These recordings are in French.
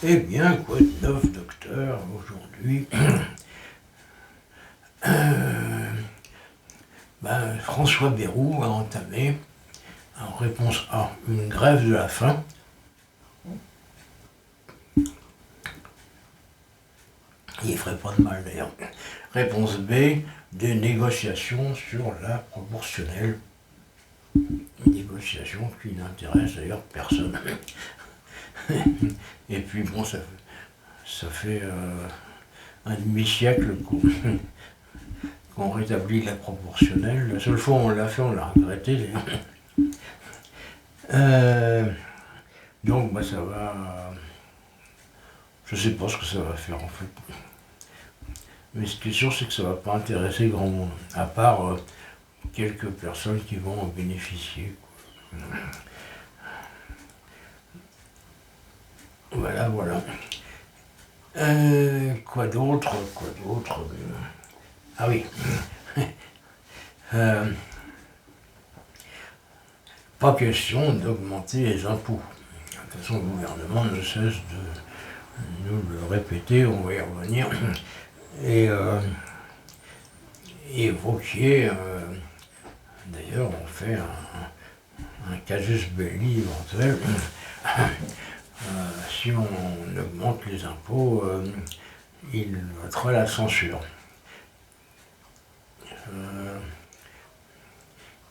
Eh bien, quoi de neuf, docteur, aujourd'hui? François Bayrou a entamé, en réponse A, une grève de la faim. Il ne ferait pas de mal d'ailleurs. Réponse B, des négociations sur la proportionnelle. Une négociation qui n'intéresse d'ailleurs personne. Et puis bon, ça fait un demi-siècle qu'on rétablit la proportionnelle. La seule fois où on l'a fait, on l'a regretté. Donc ça va. Je sais pas ce que ça va faire en fait. Mais ce qui est sûr, c'est que ça va pas intéresser grand monde, à part quelques personnes qui vont en bénéficier. Voilà, voilà. Quoi d'autre? Ah oui. Pas question d'augmenter les impôts. De toute façon, le gouvernement ne cesse de nous le répéter, on va y revenir. Et évoquer, d'ailleurs, on fait un casus belli éventuel. Si on augmente les impôts, il votera la censure.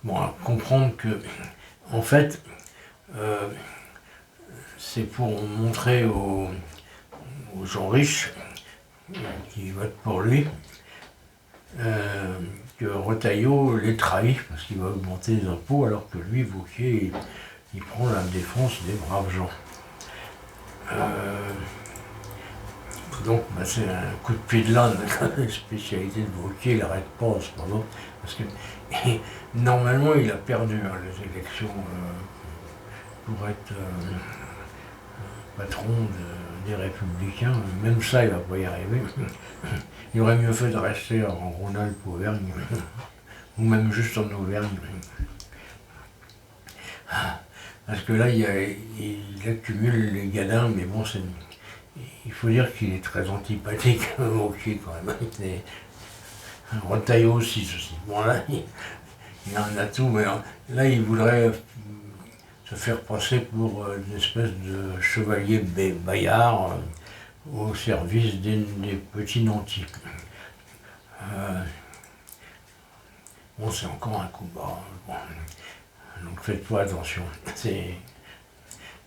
À comprendre que, en fait, c'est pour montrer aux gens riches qui votent pour lui que Retailleau les trahit parce qu'il va augmenter les impôts alors que lui, Wauquiez, il prend la défense des braves gens. Donc c'est un coup de pied de l'âne, la spécialité de Wauquiez, il n'arrête pas en ce moment, parce que normalement il a perdu les élections pour être patron des Républicains, même ça il va pas y arriver. Il aurait mieux fait de rester en Rhône-Alpes-Auvergne, ou même juste en Auvergne. Parce que là, il accumule les gadins, mais bon, il faut dire qu'il est très antipathique, Wauquiez quand même. Retailleau aussi, ceci. Bon, là, il en a tout, mais là, il voudrait se faire passer pour une espèce de chevalier Bayard au service des petits nantis. Bon, c'est encore un coup bas. Bon. Donc faites-toi attention.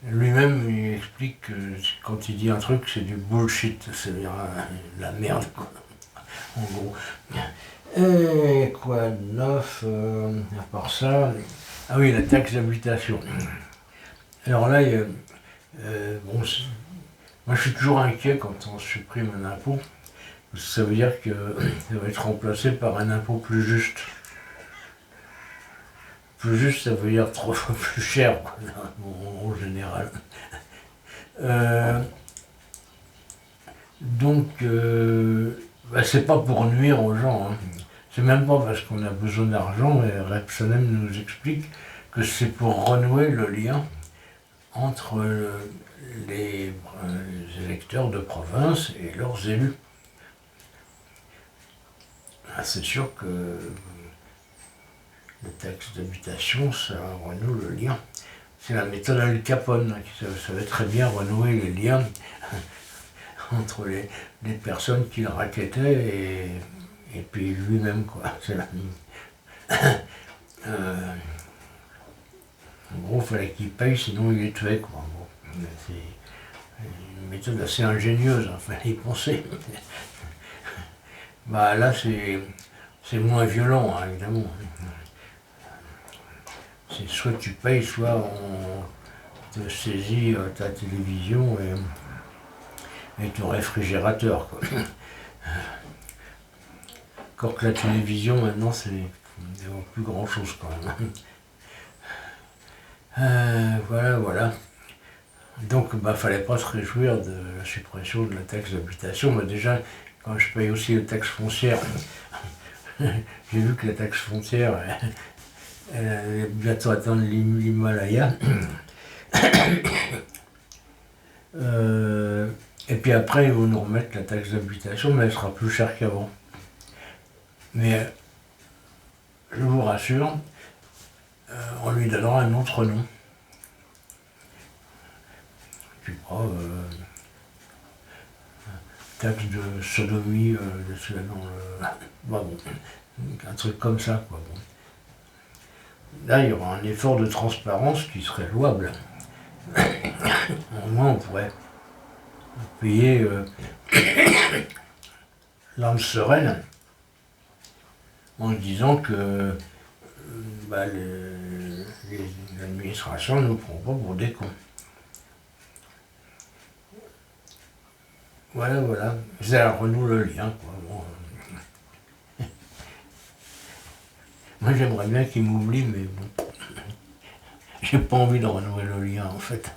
Lui-même, il explique que quand il dit un truc, c'est du bullshit, c'est-à-dire la merde, quoi. En gros. Et quoi de neuf, à part ça? Ah oui, la taxe d'habitation. Alors là, moi je suis toujours inquiet quand on supprime un impôt, parce que ça veut dire que ça va être remplacé par un impôt plus juste. Plus juste, ça veut dire 3 fois plus cher, quoi, en général. Donc, c'est pas pour nuire aux gens. Hein. C'est même pas parce qu'on a besoin d'argent, et Repsamen nous explique que c'est pour renouer le lien entre les électeurs de province et leurs élus. C'est sûr que la taxe d'habitation, ça renoue le lien. C'est la méthode Al Capone qui savait très bien renouer les liens entre les personnes qu'il rackettait et puis lui-même, quoi. En gros, il fallait qu'il paye, sinon il les tuait, quoi. Bon, c'est une méthode assez ingénieuse, il fallait y penser. Là, c'est moins violent, hein, évidemment. C'est soit tu payes, soit on te saisit ta télévision et ton réfrigérateur, quoi. Encore que la télévision, maintenant, c'est plus grand chose, quand même. Voilà. Donc, fallait pas se réjouir de la suppression de la taxe d'habitation. Mais déjà, quand je paye aussi la taxe foncière, j'ai vu que la taxe foncière, elle allait bientôt atteindre l'Himalaya. Et puis après, ils vont nous remettre la taxe d'habitation, mais elle sera plus chère qu'avant. Mais je vous rassure, on lui donnera un autre nom. Je sais pas, taxe de sodomie, bon, un truc comme ça, quoi. Bon. Là, il y aura un effort de transparence qui serait louable. Au moins, on pourrait payer l'âme sereine en se disant que l'administration ne nous prend pas pour des cons. Voilà, voilà. Ça renoue le lien, quoi. Bon, moi, j'aimerais bien qu'il m'oublie, mais bon, j'ai pas envie de renouer le lien, en fait.